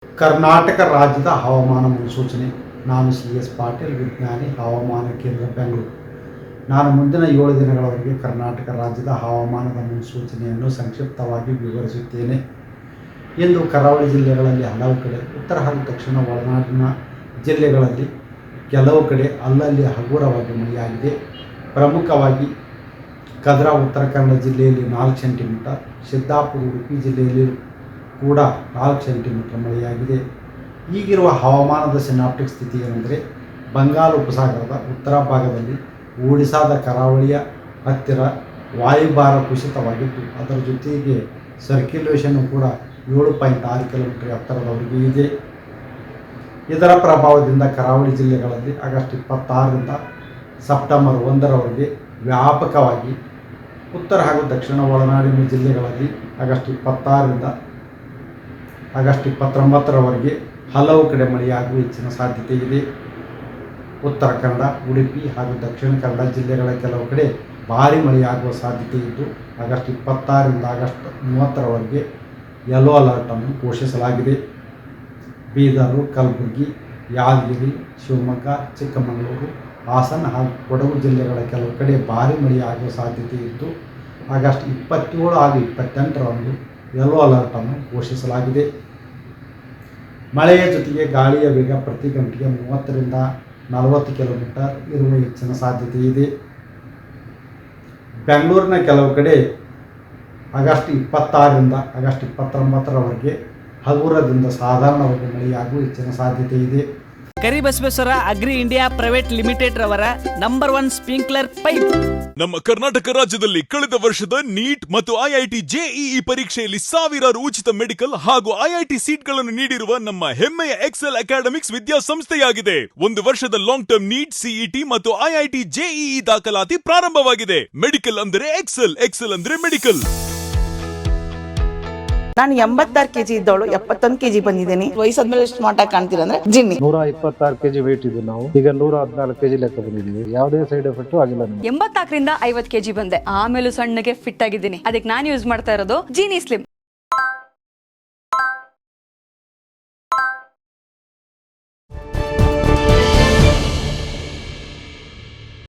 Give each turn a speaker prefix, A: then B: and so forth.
A: ಕರ್ನಾಟಕ ರಾಜ್ಯದ ಹವಾಮಾನ ಮುನ್ಸೂಚನೆ. ನಾನು CS ಪಾಟೀಲ್, ವಿಜ್ಞಾನಿ, ಹವಾಮಾನ ಕೇಂದ್ರ, ಬೆಂಗಳೂರು. ನಾನು ಮುಂದಿನ 7 ದಿನಗಳವರೆಗೆ ಕರ್ನಾಟಕ ರಾಜ್ಯದ ಹವಾಮಾನದ ಮುನ್ಸೂಚನೆಯನ್ನು ಸಂಕ್ಷಿಪ್ತವಾಗಿ ವಿವರಿಸುತ್ತೇನೆ. ಇಂದು ಕರಾವಳಿ ಜಿಲ್ಲೆಗಳಲ್ಲಿ ಹಲವು ಕಡೆ, ಉತ್ತರ ಹಾಗೂ ದಕ್ಷಿಣ ಒಳನಾಡಿನ ಜಿಲ್ಲೆಗಳಲ್ಲಿ ಕೆಲವು ಕಡೆ ಅಲ್ಲಲ್ಲಿ ಹಗುರವಾಗಿ ಮಳೆಯಾಗಿದೆ. ಪ್ರಮುಖವಾಗಿ ಕದ್ರಾ ಉತ್ತರ ಕನ್ನಡ ಜಿಲ್ಲೆಯಲ್ಲಿ 4 ಸೆಂಟಿಮೀಟರ್, ಸಿದ್ದಾಪುರ ಉಡುಪಿ ಜಿಲ್ಲೆಯಲ್ಲಿ ಕೂಡ 4 ಸೆಂಟಿಮೀಟರ್ ಮಳೆಯಾಗಿದೆ. ಈಗಿರುವ ಹವಾಮಾನದ ಸಿನಾಪ್ಟಿಕ್ ಸ್ಥಿತಿ ಏನೆಂದರೆ, ಬಂಗಾಳ ಉಪಸಾಗರದ ಉತ್ತರ ಭಾಗದಲ್ಲಿ ಒಡಿಶಾದ ಕರಾವಳಿಯ ಹತ್ತಿರ ವಾಯುಭಾರ ಕುಸಿತವಾಗಿದ್ದು, ಅದರ ಜೊತೆಗೆ ಸರ್ಕ್ಯುಲೇಷನ್ನು ಕೂಡ 7.6 ಕಿಲೋಮೀಟರ್ ಎತ್ತರದವರೆಗೆ ಇದೆ. ಇದರ ಪ್ರಭಾವದಿಂದ ಕರಾವಳಿ ಜಿಲ್ಲೆಗಳಲ್ಲಿ ಆಗಸ್ಟ್ 26ರಿಂದ ಸೆಪ್ಟೆಂಬರ್ 1ರವರೆಗೆ ವ್ಯಾಪಕವಾಗಿ, ಉತ್ತರ ಹಾಗೂ ದಕ್ಷಿಣ ಒಳನಾಡಿನ ಜಿಲ್ಲೆಗಳಲ್ಲಿ ಆಗಸ್ಟ್ 26ರಿಂದ ಆಗಸ್ಟ್ 29ರವರೆಗೆ ಹಲವು ಕಡೆ ಮಳೆಯಾಗುವ ಹೆಚ್ಚಿನ ಸಾಧ್ಯತೆ ಇದೆ. ಉತ್ತರ ಕನ್ನಡ, ಉಡುಪಿ ಹಾಗೂ ದಕ್ಷಿಣ ಕನ್ನಡ ಜಿಲ್ಲೆಗಳ ಕೆಲವು ಕಡೆ ಭಾರೀ ಮಳೆಯಾಗುವ ಸಾಧ್ಯತೆ ಇದ್ದು, ಆಗಸ್ಟ್ 26ರಿಂದ ಆಗಸ್ಟ್ 30ರವರೆಗೆ ಯೆಲ್ಲೋ ಅಲರ್ಟನ್ನು ಘೋಷಿಸಲಾಗಿದೆ. ಬೀದರು, ಕಲಬುರಗಿ, ಯಾದಗಿರಿ, ಶಿವಮೊಗ್ಗ, ಚಿಕ್ಕಮಗಳೂರು, ಹಾಸನ ಹಾಗೂ ಕೊಡಗು ಜಿಲ್ಲೆಗಳ ಕೆಲವು ಕಡೆ ಭಾರೀ ಮಳೆಯಾಗುವ ಸಾಧ್ಯತೆ ಇದ್ದು, ಆಗಸ್ಟ್ 27 ಹಾಗೂ 28ರಂದು ಯೆಲ್ಲೋ ಅಲರ್ಟನ್ನು ಘೋಷಿಸಲಾಗಿದೆ. ಮಳೆಯ ಜೊತೆಗೆ ಗಾಳಿಯ ವೇಗ ಪ್ರತಿ ಗಂಟೆಗೆ 30ರಿಂದ 40 ಕಿಲೋಮೀಟರ್ ಇರುವ ಹೆಚ್ಚಿನ ಸಾಧ್ಯತೆ ಇದೆ. ಬೆಂಗಳೂರಿನ ಕೆಲವು ಕಡೆ ಆಗಸ್ಟ್ 26ರಿಂದ ಆಗಸ್ಟ್ 29ರವರೆಗೆ ಹಗುರದಿಂದ ಸಾಧಾರಣವಾಗಿ ಮಳೆಯಾಗುವ ಹೆಚ್ಚಿನ ಸಾಧ್ಯತೆ ಇದೆ.
B: Karibasaveshwara agri India private limited ರವರ ನಂಬರ್ 1 ಸ್ಪ್ರಿಂಕ್ಲರ್ ಪೈಪ್.
C: ನಮ್ಮ ಕರ್ನಾಟಕ ರಾಜ್ಯದಲ್ಲಿ ಕಳೆದ ವರ್ಷದ ನೀಟ್ ಮತ್ತು IIT JEE ಪರೀಕ್ಷೆಯಲ್ಲಿ ಸಾವಿರಾರು ಉಚಿತ ಮೆಡಿಕಲ್ ಹಾಗೂ IIT ಸೀಟ್ಗಳನ್ನು ನೀಡಿರುವ ನಮ್ಮ ಹೆಮ್ಮೆಯ ಎಕ್ಸೆಲ್ ಅಕಾಡೆಮಿಕ್ಸ್ ವಿದ್ಯಾಸಂಸ್ಥೆಯಾಗಿದೆ. 1 ವರ್ಷದ ಲಾಂಗ್ ಟರ್ಮ್ ನೀಟ್, CET ಮತ್ತು IIT JEE ದಾಖಲಾತಿ ಪ್ರಾರಂಭವಾಗಿದೆ. ಮೆಡಿಕಲ್ ಅಂದರೆ ಎಕ್ಸೆಲ್, ಎಕ್ಸೆಲ್ ಅಂದ್ರೆ ಮೆಡಿಕಲ್.
D: ನಾನು 86 kg ಇದ್ದವಳು 71 kg ಬಂದಿದ್ದೀನಿ. ವಯಸ್ಸಾದ್ಮೇಲೆ ಸ್ಮಾರ್ಟ್ ಆಗಿ ಕಾಣ್ತೀರಾ ಅಂದ್ರೆ ಜಿನ್ನಿ.
E: 126 kg ವೇಟ್ ಇದೆ. ನಾವು ಈಗ 114 kg ಲೆಕ್ಕ ಬಂದಿದ್ದೀವಿ. ಯಾವುದೇ ಸೈಡ್ ಎಫೆಕ್ಟ್ ಆಗಿಲ್ಲ ನಮಗೆ.
F: 84ರಿಂದ 50 kg ಬಂದೆ. ಆಮೇಲೆ ಸಣ್ಣಗೆ ಫಿಟ್ ಆಗಿದ್ದೀನಿ. ಅದಕ್ಕೆ ನಾನು ಯೂಸ್ ಮಾಡ್ತಾ ಇರೋದು ಜೀನಿ ಸ್ಲಿಮ್.